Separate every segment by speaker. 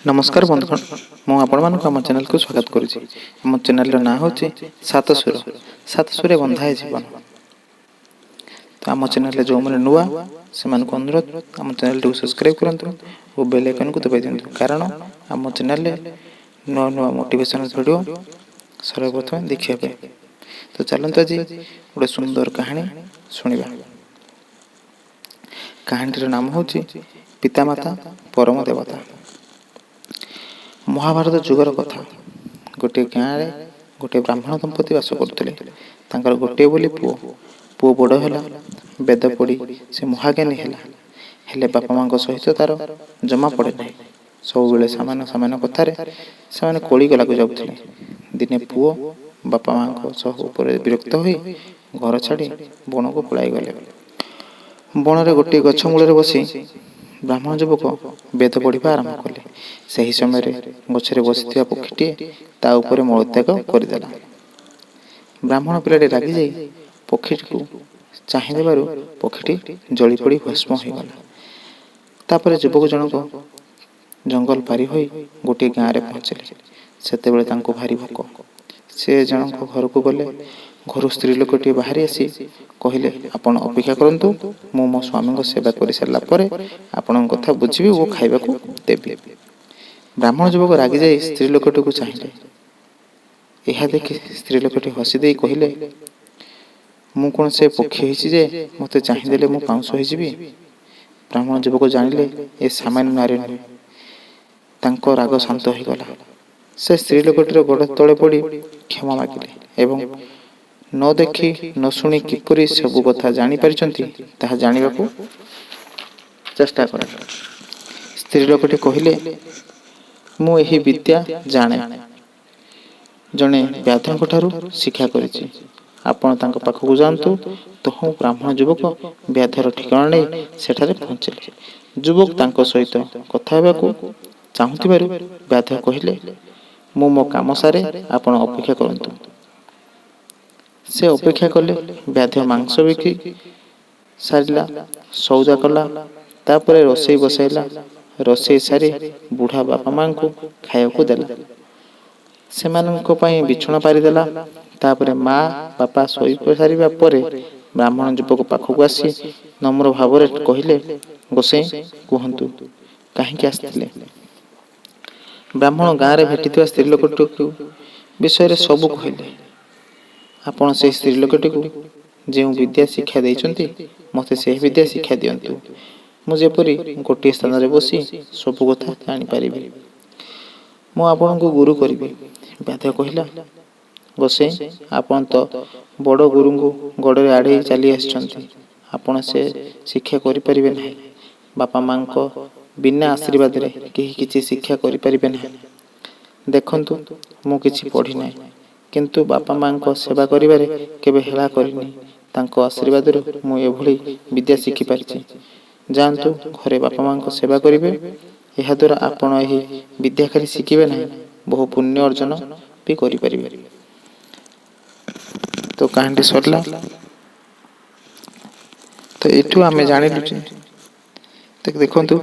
Speaker 1: नमस्कार बंधुगण मु आपण आम चैनल को स्वागत करुच्ची। आम चैनल ना हूँ सात सुर बंधाए जीवन। तो आम चैनल जो मैंने नुआ से अनुरोध आम चैनल को सब्सक्राइब करूँ और बेल आइकन को दबाई दिंतु, कारण आम चैनल नुआ नुआ मोटिवेशनल वीडियो सर्वप्रथम देखा। तो चलते आज गोटे सुंदर कहानी शुणा। कहानीर नाम हूँ पितामाता परम देवता। महाभारत जुगर कथा। गोटे गाँव में गोटे ब्राह्मण दंपति बास करते। गोटे बोली पुओ पुओ बड़ है वेद पढ़ी से महाज्ञानी है। बापा माँ सहित तार जमा पड़े ना। सब बेले सामान सामान कथार से कोड़ी गला जाऊे। दिने पुओ बापा माँ सह विरक्त हो घर छाड़ी बण को पलाई गले। बण में गोटे गछ मूल बसी ब्राह्मण युवक वेद पढ़ा आरंभ कले। से समय गछरे बसी पक्षीटे ता उपर मलत्याग करदेला। ब्राह्मण पिलाटी रागी जाई पक्षी को चाहिदेबारु पक्षीटी जली पड़ी भस्म हो गला। तापर युवक जनक जंगल पारी होई गोटे गाँव में पहुँचले। सेतेबेले तांको भारी भोक। से जनक घर को गले। घर स्त्री लोकटी बाहरी आसी कहले, आपण अपेक्षा करंतु, मु मो स्वामी सेवा कर सारा पर आपण कथा बुझी और खाइबा को देबी। ब्राह्मण युवक रागी जाई स्त्री लोकटी को चाहिए। यह देखि स्त्री लोकटी हसी दे कहले, मु कौन से पक्षी होइछि जे मते चाहिदेले मु पाउंस होइजिबी। ब्राह्मण युवक जानिले ए सामान्य नारी नुहे। तांको राग शांत हो गला। से स्त्री लोकटीर गोड़ तले पड़ी क्षमा मागिले एवं न देखी न शुणी किपरि सब कथा जानी पारिछंती ताहा जानिबाकू चेष्टा कले। स्त्री लोकटी कहिले, मु एही विद्या जाने जने व्याधक ठारू शिक्षा करिछि। आपण तांको पाखकू जांतु। तो हूँ ब्राह्मण युवक व्याधर ठिकाना नहीं सेठारे पहुँचले। युवक तांको सहित कथा हेबाकू चाहुथिबारु व्याध कहिले, मु मो काम सारे आपण अपेक्षा करंतु। से अपेक्षा कले। व्याध मांस बिकी सारिला, सौदा कला, तापरे रोसई बसैला। रोसई सारी बुढ़ा बापा माँ को खाइबा देला। सेमानंको पई बिछଣା पारिदेला। तापरे माँ बापा सोई सारिबा परे ब्राह्मण युवक पाखकू आसी नम्र भाव में कहले, गोसाई कहतु कहीं आसथिले। ब्राह्मण गाँव में भेटी स्त्री लोकटी विषय सबू कहले। आपण से स्त्री लोकटी को जो विद्या शिक्षा देइछंती मते से विद्या शिक्षा दियंतु। मु जेपरि गोटे स्थान रे बसी सब कथा जानि पारिबी। मु आपण को गुरु करिबी। व्याध कहिला, गोसाई आपण तो बड़ गुरु को गड़े आड़े चली आछंती। आपण से शिक्षा करि परिबे नाही। बापा माँ को बिना आशीर्वाद रे केही किछि शिक्षा करि परिबे नाही। देखंतु मु किछि पढ़ी नाही, किंतु बापा माँ को सेवा करिबारे केबे हेला करिनी। तांको आशीर्वाद रे मु एभली विद्या शिखि पारिछि। जानतु घरे बापा माँ को सेवा करिबे। एहा द्वारा आपण एही विद्या खाली शिखिबे नाही, बहु पुण्य अर्जन भी करि परिबे। तो कहानी सरला। तो एठू आमे जानिलु जे देखंतु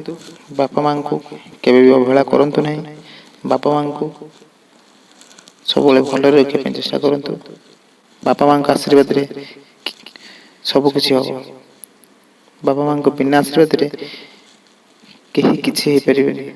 Speaker 1: बापा माँ को केबे भी अवहेला करंतु नाही। बापा माँ को सब भल रखा चेष्टा करंतु। बापा माँ आशीर्वाद रे सब किछि हो। बापा माँ बिना आशीर्वाद रे केही किछि हे परिबेनी।